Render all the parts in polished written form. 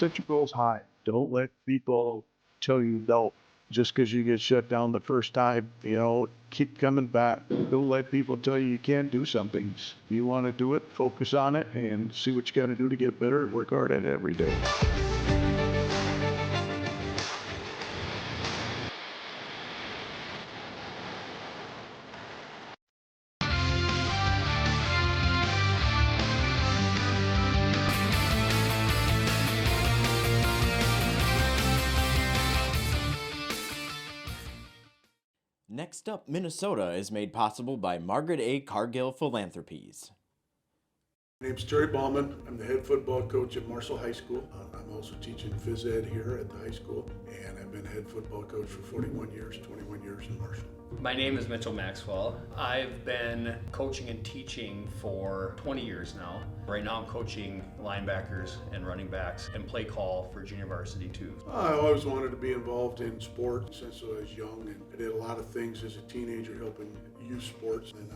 Set your goals high. Don't let people tell you no. Just because you get shut down the first time, keep coming back. Don't let people tell you can't do something. If you want to do it, focus on it and see what you got to do to get better. Work hard at it every day. Next up, Minnesota is made possible by Margaret A. Cargill Philanthropies. My name's Terry Ballman. I'm the head football coach at Marshall High School. I'm also teaching phys ed here at the high school, and I've been head football coach for 41 years, 21 years in Marshall. My name is Mitchell Maxwell. I've been coaching and teaching for 20 years now. Right now I'm coaching linebackers and running backs and play call for junior varsity too. I always wanted to be involved in sports since I was young, and I did a lot of things as a teenager helping youth sports. And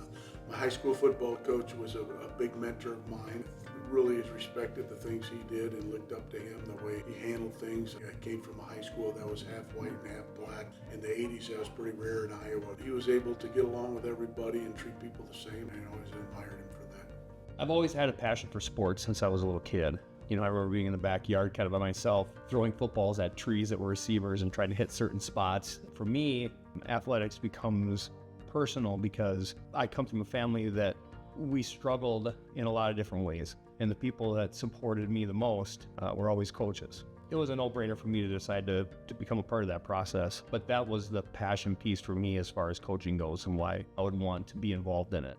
my high school football coach was a big mentor of mine. Really has respected the things he did and looked up to him, the way he handled things. I came from a high school that was half white and half black. In the 80s, that was pretty rare in Iowa. He was able to get along with everybody and treat people the same, and I always admired him for that. I've always had a passion for sports since I was a little kid. I remember being in the backyard kind of by myself, throwing footballs at trees that were receivers and trying to hit certain spots. For me, athletics becomes personal because I come from a family that we struggled in a lot of different ways. And the people that supported me the most were always coaches. It was a no-brainer for me to decide to become a part of that process. But that was the passion piece for me as far as coaching goes and why I would want to be involved in it.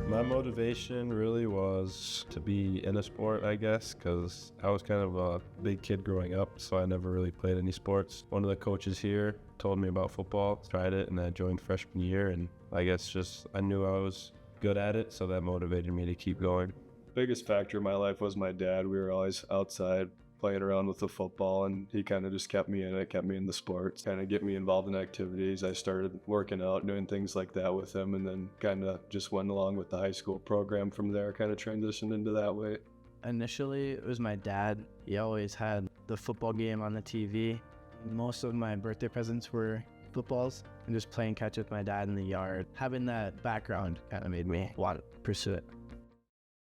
My motivation really was to be in a sport, I guess, because I was kind of a big kid growing up, so I never really played any sports. One of the coaches here told me about football, tried it, and I joined freshman year, and I guess just I knew I was good at it, so that motivated me to keep going. Biggest factor in my life was my dad. We were always outside playing around with the football, and he kind of just kept me in it, kept me in the sports, kind of get me involved in activities. I started working out, doing things like that with him, and then kind of just went along with the high school program from there, kind of transitioned into that way. Initially, it was my dad. He always had the football game on the TV. Most of my birthday presents were footballs and just playing catch with my dad in the yard. Having that background kind of made me want to pursue it.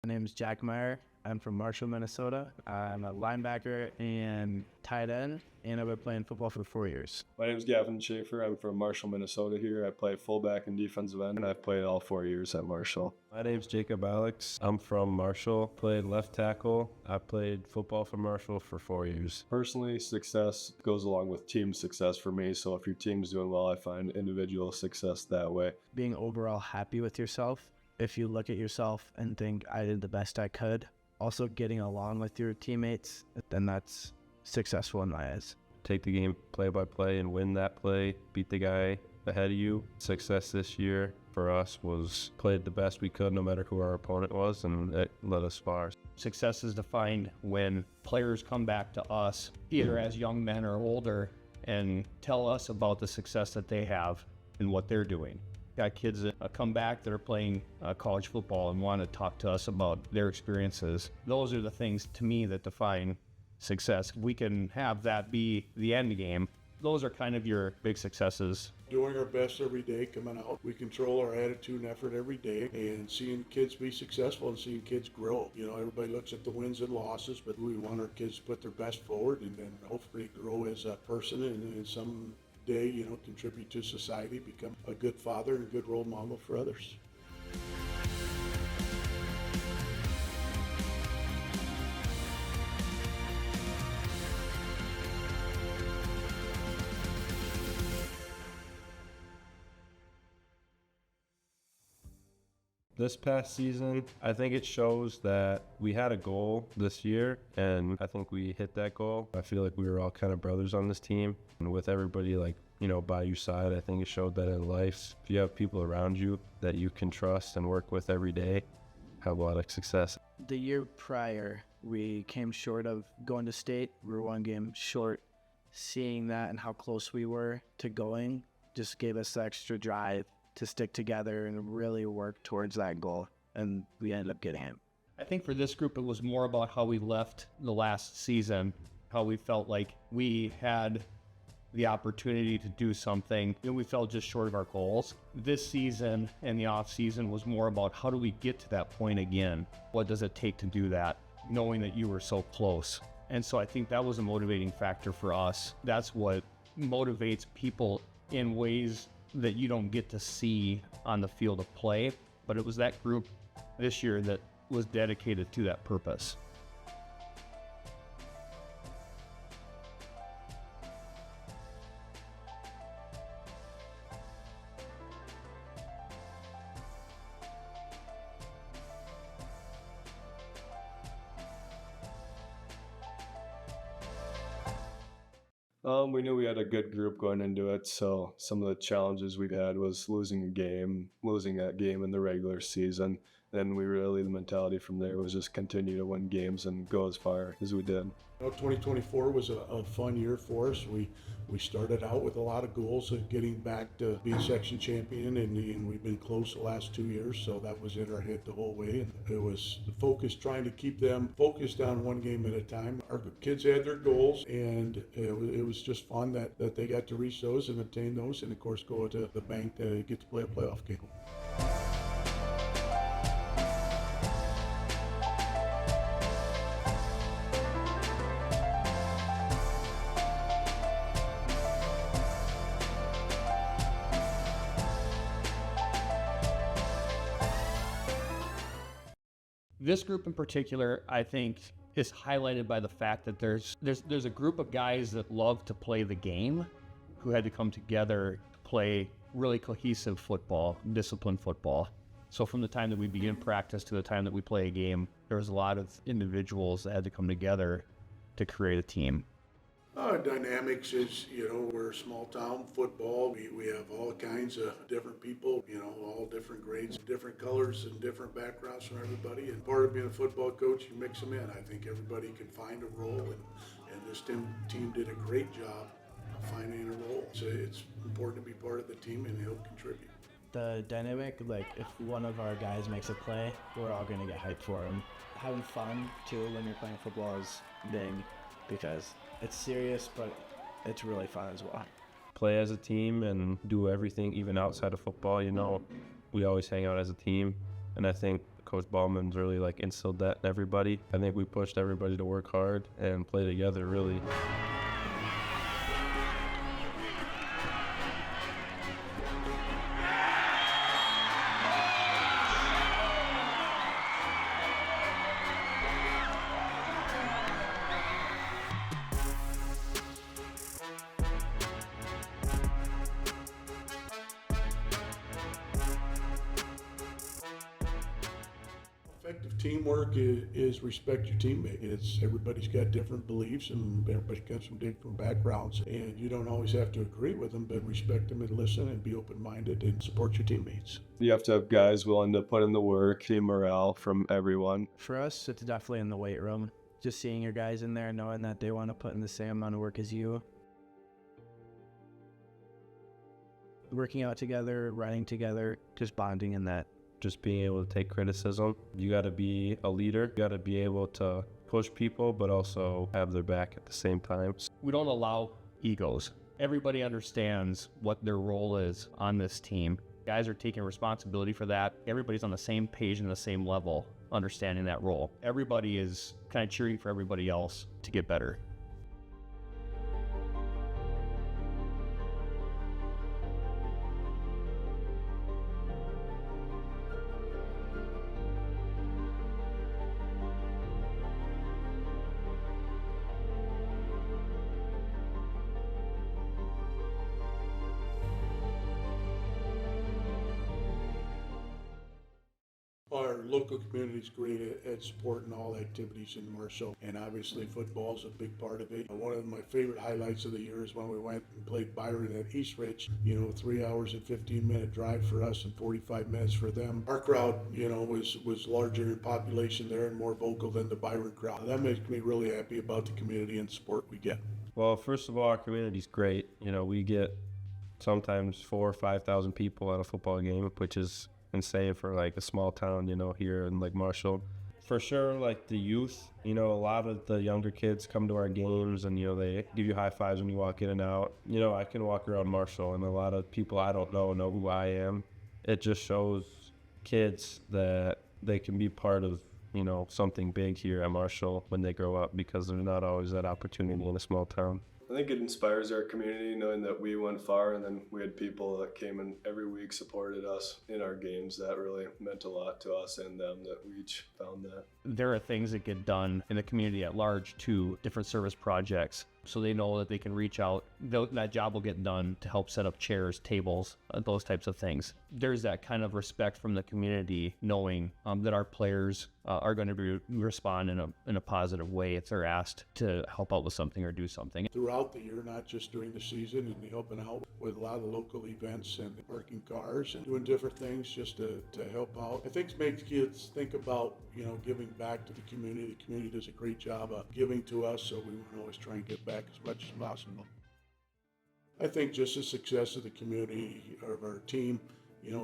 My name is Jack Meyer. I'm from Marshall, Minnesota. I'm a linebacker and tight end, and I've been playing football for 4 years. My name is Gavin Schaefer. I'm from Marshall, Minnesota here. I play fullback and defensive end, and I've played all 4 years at Marshall. My name's Jacob Alex. I'm from Marshall, played left tackle. I played football for Marshall for 4 years. Personally, success goes along with team success for me, so if your team's doing well, I find individual success that way. Being overall happy with yourself, if you look at yourself and think, I did the best I could, also getting along with your teammates, then that's successful in my eyes. Take the game play by play and win that play, beat the guy ahead of you. Success this year for us was played the best we could no matter who our opponent was, and it let us far. Success is defined when players come back to us, either as young men or older, and tell us about the success that they have and what they're doing. Got kids that come back that are playing college football and want to talk to us about their experiences. Those are the things to me that define success. If we can have that be the end game, those are kind of your big successes. Doing our best every day, coming out. We control our attitude and effort every day, and seeing kids be successful and seeing kids grow. Everybody looks at the wins and losses, but we want our kids to put their best forward and then hopefully grow as a person and some day, contribute to society, become a good father and a good role model for others. This past season, I think it shows that we had a goal this year, and I think we hit that goal. I feel like we were all kind of brothers on this team, and with everybody by your side, I think it showed that in life, if you have people around you that you can trust and work with every day, have a lot of success. The year prior, we came short of going to state. We were one game short. Seeing that and how close we were to going just gave us the extra drive to stick together and really work towards that goal. and we ended up getting him. I think for this group, it was more about how we left the last season, how we felt like we had the opportunity to do something and we fell just short of our goals. This season and the off season was more about how do we get to that point again? What does it take to do that? Knowing that you were so close. And so I think that was a motivating factor for us. That's what motivates people in ways that you don't get to see on the field of play. But it was that group this year that was dedicated to that purpose. We knew we had a good group going into it, so some of the challenges we had was losing that game in the regular season. Then the mentality from there was just continue to win games and go as far as we did. 2024 was a fun year for us. We started out with a lot of goals of getting back to being section champion, and we've been close the last 2 years, so that was in our head the whole way. And it was the focus, trying to keep them focused on one game at a time. Our kids had their goals, and it was just fun that they got to reach those and attain those, and of course go to the bank to get to play a playoff game. This group in particular, I think, is highlighted by the fact that there's a group of guys that love to play the game who had to come together to play really cohesive football, disciplined football. So from the time that we begin practice to the time that we play a game, there was a lot of individuals that had to come together to create a team. Dynamics is, we're a small town football. We have all kinds of different people, all different grades, different colors and different backgrounds from everybody. And part of being a football coach, you mix them in. I think everybody can find a role, and this team did a great job of finding a role. So it's important to be part of the team and help contribute. The dynamic, like if one of our guys makes a play, we're all going to get hyped for him. Having fun too when you're playing football is big because it's serious, but it's really fun as well. Play as a team and do everything, even outside of football. We always hang out as a team, and I think Coach Ballman's really instilled that in everybody. I think we pushed everybody to work hard and play together, really. Effective teamwork is respect your teammate. Everybody's got different beliefs and everybody comes from different backgrounds, and you don't always have to agree with them, but respect them and listen and be open-minded and support your teammates. You have to have guys willing to put in the work, team morale from everyone. For us, it's definitely in the weight room. Just seeing your guys in there, knowing that they want to put in the same amount of work as you. Working out together, running together, just bonding in that. Just being able to take criticism. You got to be a leader. You got to be able to push people, but also have their back at the same time. We don't allow egos. Everybody understands what their role is on this team. Guys are taking responsibility for that. Everybody's on the same page and the same level, understanding that role. Everybody is kind of cheering for everybody else to get better. Our local community is great at supporting all activities in Marshall, and obviously football is a big part of it. One of my favorite highlights of the year is when we went and played Byron at East Ridge. 3 hours and 15-minute drive for us and 45 minutes for them. Our crowd, was larger in population there and more vocal than the Byron crowd. That makes me really happy about the community and support we get. Well, first of all, our community's great. We get sometimes 4,000 or 5,000 people at a football game, which is and say for like a small town, here in like Marshall. For sure, like the youth, a lot of the younger kids come to our games and, they give you high fives when you walk in and out. I can walk around Marshall and a lot of people I don't know who I am. It just shows kids that they can be part of, something big here at Marshall when they grow up, because there's not always that opportunity in a small town. I think it inspires our community knowing that we went far, and then we had people that came in every week, supported us in our games. That really meant a lot to us and them, that we each found that. There are things that get done in the community at large to different service projects, so they know that they can reach out. That job will get done to help set up chairs, tables, those types of things. There's that kind of respect from the community, knowing that our players are going to respond in a positive way if they're asked to help out with something or do something. Throughout the year, not just during the season, and helping out with a lot of local events and parking cars and doing different things just to help out. I think it makes kids think about, giving back to the community. The community does a great job of giving to us, so we want to always try and give back as much as possible. I think just the success of the community, of our team,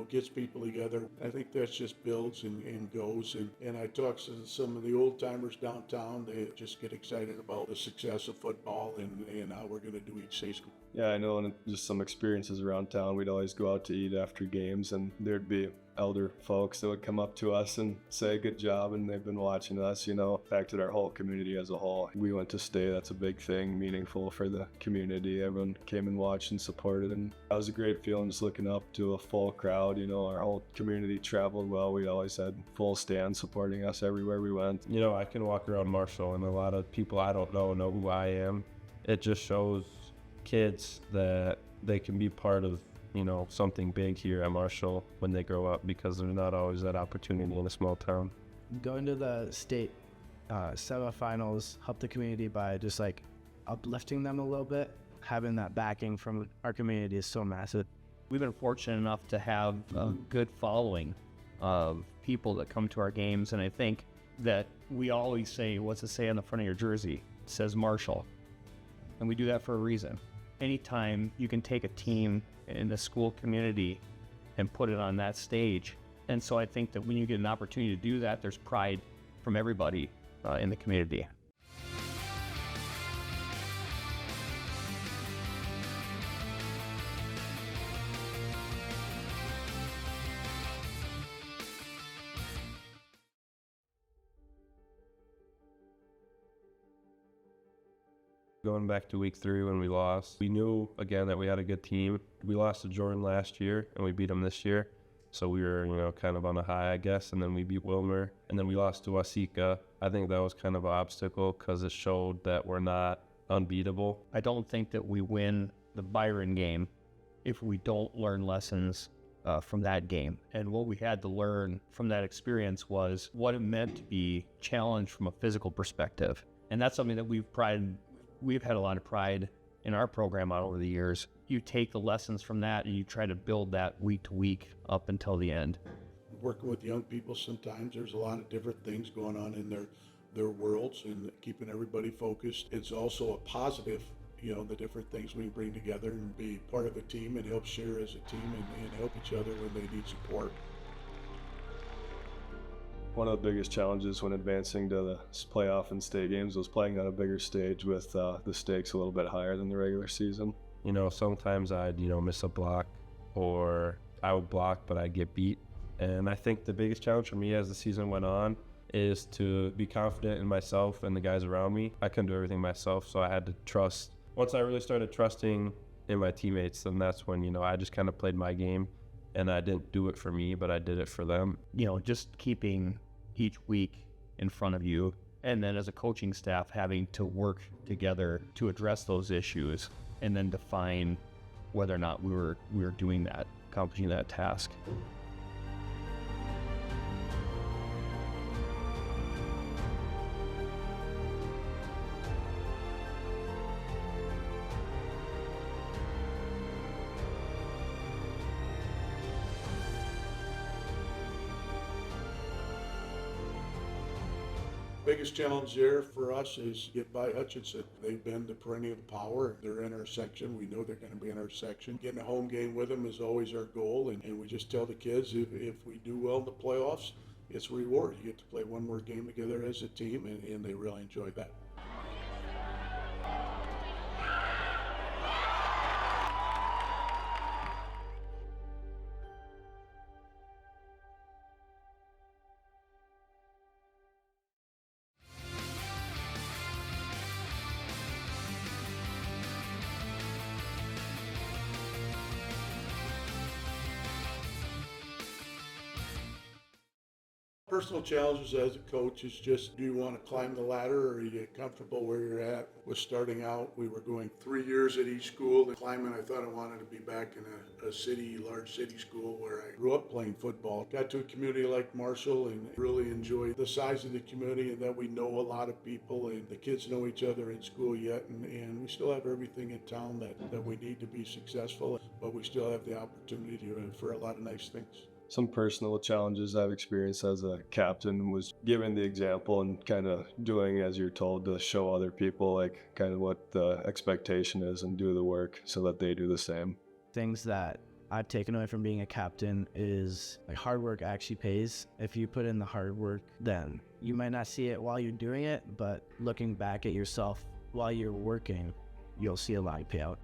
gets people together. I think that just builds and goes. And I talk to some of the old timers downtown. They just get excited about the success of football and how we're going to do each season. Yeah, I know, and just some experiences around town. We'd always go out to eat after games, and there'd be elder folks that would come up to us and say good job, and they've been watching us, affected our whole community as a whole. We went to stay. That's a big thing, meaningful for the community. Everyone came and watched and supported, and that was a great feeling, just looking up to a full crowd. Our whole community traveled well. We always had full stands supporting us everywhere we went. I can walk around Marshall and a lot of people I don't know who I am. It just shows kids that they can be part of something big here at Marshall when they grow up, because there's not always that opportunity in a small town. Going to the state semifinals helped the community by just like uplifting them a little bit. Having that backing from our community is so massive. We've been fortunate enough to have a good following of people that come to our games, and I think that we always say, what's it say on the front of your jersey? It says Marshall, and we do that for a reason. Anytime you can take a team in the school community and put it on that stage. And so I think that when you get an opportunity to do that, there's pride from everybody in the community. Going back to week 3 when we lost, we knew again that we had a good team. We lost to Jordan last year and we beat them this year. So we were, kind of on a high, I guess. And then we beat Wilmer, and then we lost to Wasika. I think that was kind of an obstacle because it showed that we're not unbeatable. I don't think that we win the Byron game if we don't learn lessons from that game. And what we had to learn from that experience was what it meant to be challenged from a physical perspective. And that's something that we've had a lot of pride in our program out over the years. You take the lessons from that and you try to build that week to week up until the end. Working with young people, sometimes there's a lot of different things going on in their worlds, and keeping everybody focused. It's also a positive, the different things we bring together and be part of a team and help share as a team and help each other when they need support. One of the biggest challenges when advancing to the playoff and state games was playing on a bigger stage with the stakes a little bit higher than the regular season. Sometimes I'd, miss a block, or I would block, but I'd get beat. And I think the biggest challenge for me as the season went on is to be confident in myself and the guys around me. I couldn't do everything myself, so I had to trust. Once I really started trusting in my teammates, then that's when, I just kind of played my game. And I didn't do it for me, but I did it for them. Just keeping each week in front of you, and then as a coaching staff having to work together to address those issues and then define whether or not we were doing that, accomplishing that task. biggest challenge there for us is get by Hutchinson. They've been the perennial power. They're in our section. We know they're going to be in our section. Getting a home game with them is always our goal, and we just tell the kids if we do well in the playoffs, it's a reward. You get to play one more game together as a team, and they really enjoy that. Personal challenges as a coach is just, do you want to climb the ladder, or are you get comfortable where you're at? With starting out, we were going 3 years at each school. And climbing, I thought I wanted to be back in a large city school where I grew up playing football. Got to a community like Marshall and really enjoyed the size of the community and that we know a lot of people and the kids know each other in school yet. And we still have everything in town that we need to be successful, but we still have the opportunity for a lot of nice things. Some personal challenges I've experienced as a captain was giving the example and kind of doing as you're told to show other people like kind of what the expectation is and do the work so that they do the same. Things that I've taken away from being a captain is like hard work actually pays. If you put in the hard work, then you might not see it while you're doing it, but looking back at yourself while you're working, you'll see a lot of payout.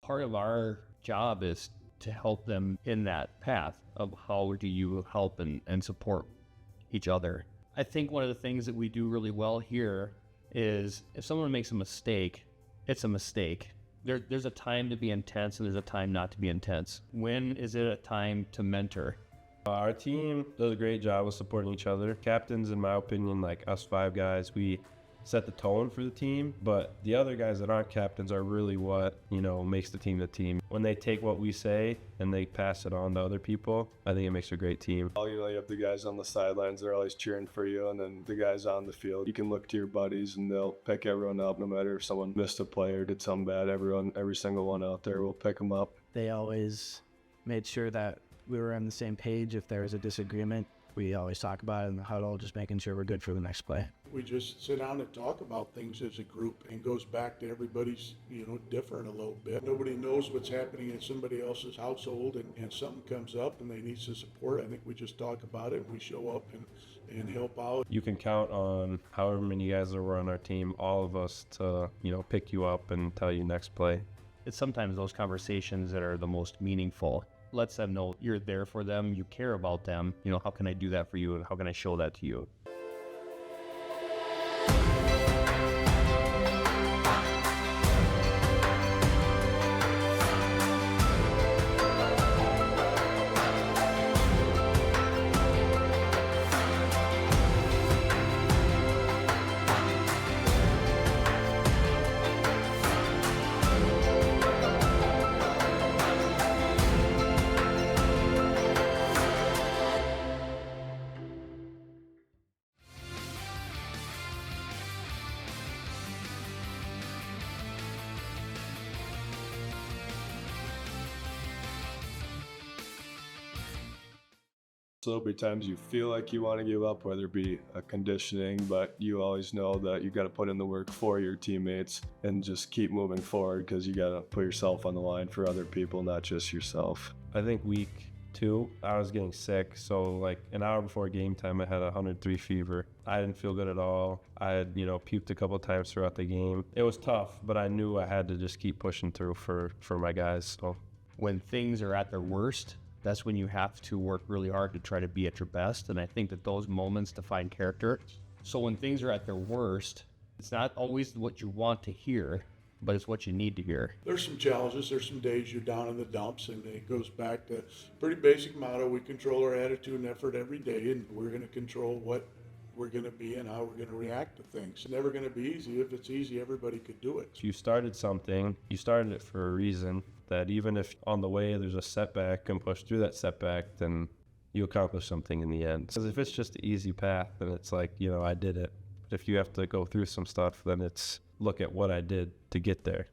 Part of our job is to help them in that path of how do you help and support each other. I think one of the things that we do really well here is if someone makes a mistake, it's a mistake. There's a time to be intense and there's a time not to be intense. When is it a time to mentor? Our team does a great job of supporting each other. Captains, in my opinion, like us 5 guys, we set the tone for the team, but the other guys that aren't captains are really what, makes the team the team. When they take what we say and they pass it on to other people, I think it makes a great team. You have the guys on the sidelines, they're always cheering for you, and then the guys on the field, you can look to your buddies and they'll pick everyone up no matter if someone missed a play or did something bad. Every single one out there will pick them up. They always made sure that we were on the same page. If there was a disagreement, we always talk about it in the huddle, just making sure we're good for the next play. We just sit down and talk about things as a group, and goes back to everybody's, different a little bit. Nobody knows what's happening in somebody else's household, and something comes up and they need some support. I think we just talk about it, we show up and help out. You can count on however many guys there were on our team, all of us to, pick you up and tell you next play. It's sometimes those conversations that are the most meaningful. Lets them know you're there for them, you care about them. How can I do that for you and how can I show that to you? So there'll be times you feel like you want to give up, whether it be a conditioning, but you always know that you got to put in the work for your teammates and just keep moving forward because you got to put yourself on the line for other people, not just yourself. I think week 2, I was getting sick. So like an hour before game time, I had 103 fever. I didn't feel good at all. I had, puked a couple times throughout the game. It was tough, but I knew I had to just keep pushing through for my guys. So when things are at their worst, that's when you have to work really hard to try to be at your best. And I think that those moments define character. So when things are at their worst, it's not always what you want to hear, but it's what you need to hear. There's some challenges. There's some days you're down in the dumps, and it goes back to pretty basic motto. We control our attitude and effort every day, and we're going to control what we're going to be and how we're going to react to things. It's never going to be easy. If it's easy, everybody could do it. If you started something, you started it for a reason, that even if on the way there's a setback and push through that setback, then you accomplish something in the end. Because if it's just an easy path, then it's like, I did it. But if you have to go through some stuff, then it's look at what I did to get there,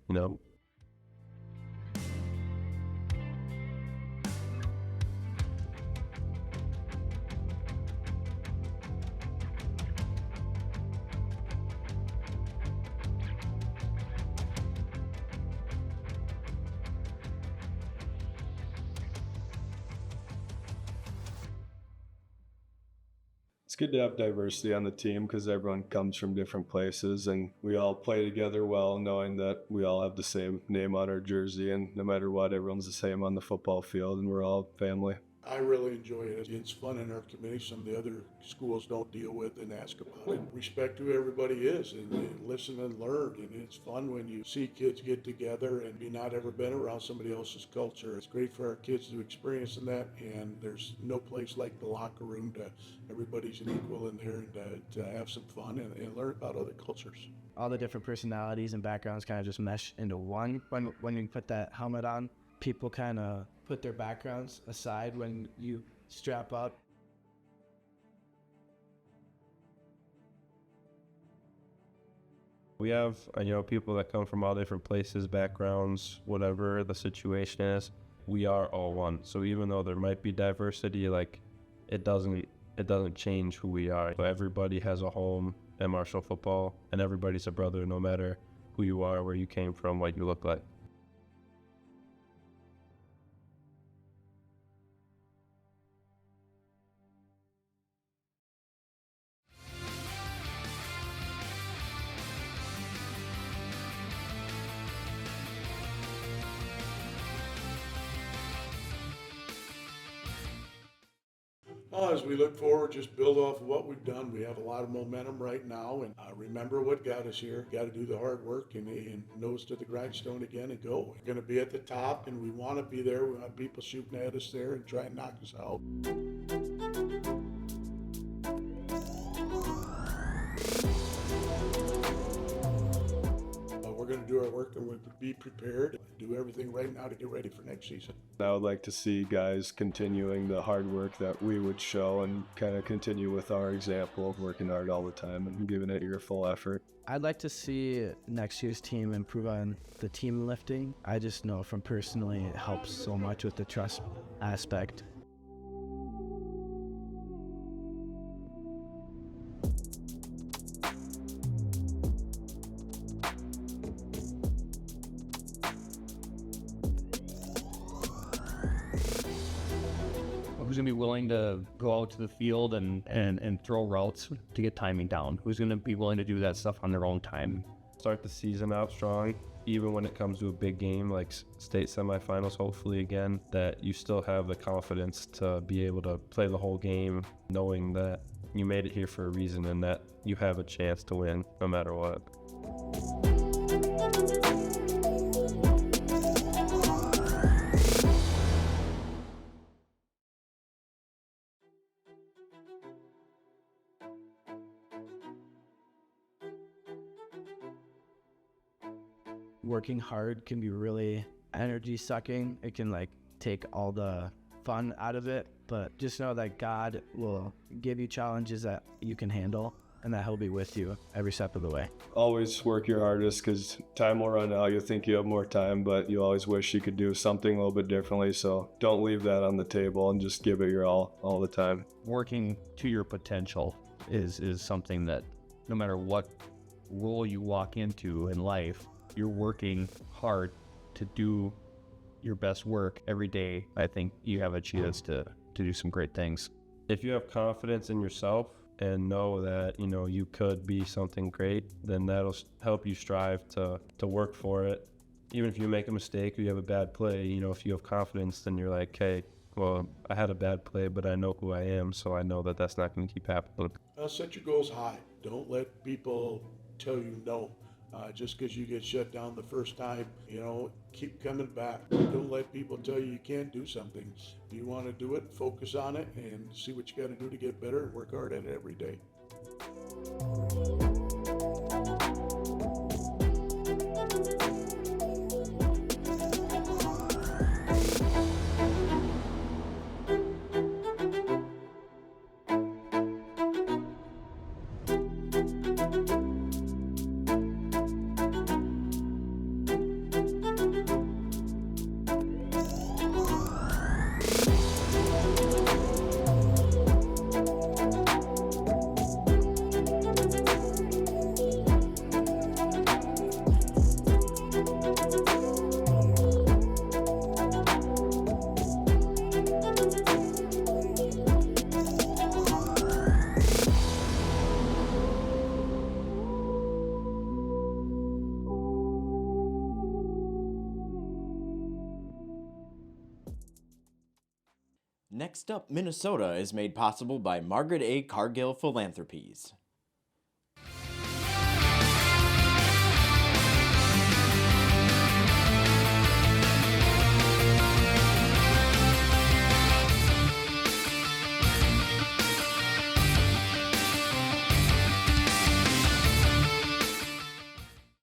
It's good to have diversity on the team because everyone comes from different places and we all play together well, knowing that we all have the same name on our jersey, and no matter what, everyone's the same on the football field and we're all family. I really enjoy it. It's fun in our community. Some of the other schools don't deal with and ask about it. Respect who everybody is and listen and learn. And it's fun when you see kids get together and be not ever been around somebody else's culture. It's great for our kids to experience in that. And there's no place like the locker room to everybody's an equal in there and to have some fun and learn about other cultures. All the different personalities and backgrounds kind of just mesh into one when you put that helmet on. People kind of put their backgrounds aside when you strap up. We have, people that come from all different places, backgrounds, whatever the situation is. We are all one. So even though there might be diversity, it doesn't change who we are. So everybody has a home at Marshall football, and everybody's a brother, no matter who you are, where you came from, what you look like. As we look forward, just build off of what we've done. We have a lot of momentum right now, and remember what got us here. Got to do the hard work and nose to the grindstone again and go. We're going to be at the top, and we want to be there. We want people shooting at us there and try and knock us out. We're going to do our work and we'll be prepared and do everything right now to get ready for next season. I would like to see guys continuing the hard work that we would show and kind of continue with our example of working hard all the time and giving it your full effort. I'd like to see next year's team improve on the team lifting. I just know from personally it helps so much with the trust aspect. Who's going to be willing to go out to the field and throw routes to get timing down? Who's going to be willing to do that stuff on their own time? Start the season out strong, even when it comes to a big game like state semifinals, hopefully again, that you still have the confidence to be able to play the whole game, knowing that you made it here for a reason and that you have a chance to win no matter what. Working hard can be really energy sucking. It can take all the fun out of it, but just know that God will give you challenges that you can handle and that he'll be with you every step of the way. Always work your hardest because time will run out. You'll think you have more time, but you always wish you could do something a little bit differently. So don't leave that on the table and just give it your all the time. Working to your potential is something that no matter what role you walk into in life, you're working hard to do your best work every day. I think you have a chance to do some great things. If you have confidence in yourself and know that, you could be something great, then that'll help you strive to work for it. Even if you make a mistake or you have a bad play, if you have confidence, then you're like, hey, well, I had a bad play, but I know who I am, so I know that that's not going to keep happening. Set your goals high. Don't let people tell you no. Just because you get shut down the first time, keep coming back. Don't let people tell you can't do something. If you want to do it, focus on it and see what you got to do to get better and work hard at it every day. Next Up Minnesota is made possible by Margaret A. Cargill Philanthropies.